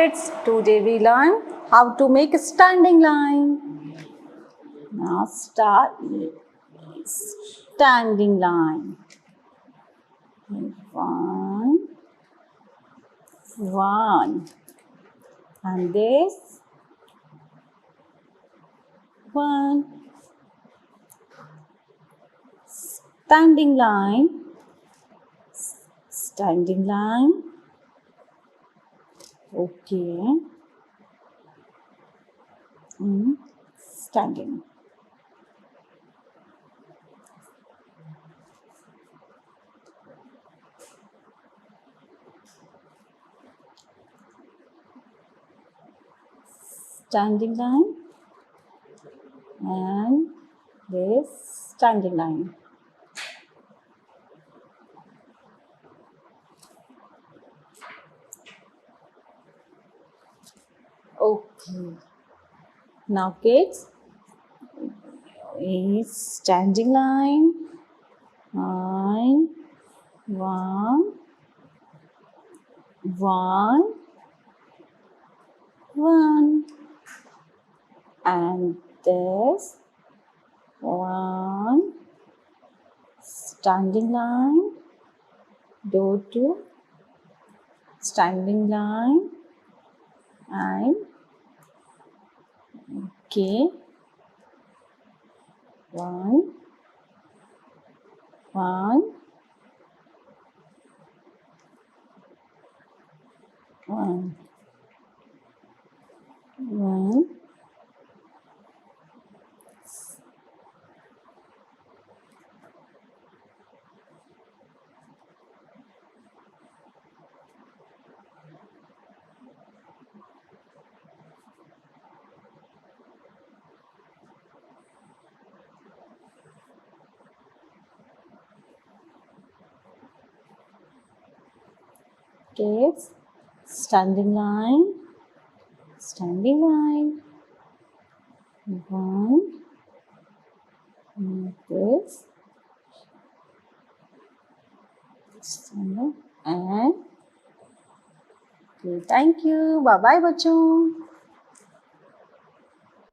kids, today we learn how to make a standing line. Now start standing line. One, and this one. Standing line. Standing line. Okay. Standing. Standing line and this standing line. Okay. Now kids, is standing line and one, and this one, standing line, go to standing line and okay, one, one, kids, standing line, one, and this, and okay, thank you, bye bye बच्चों.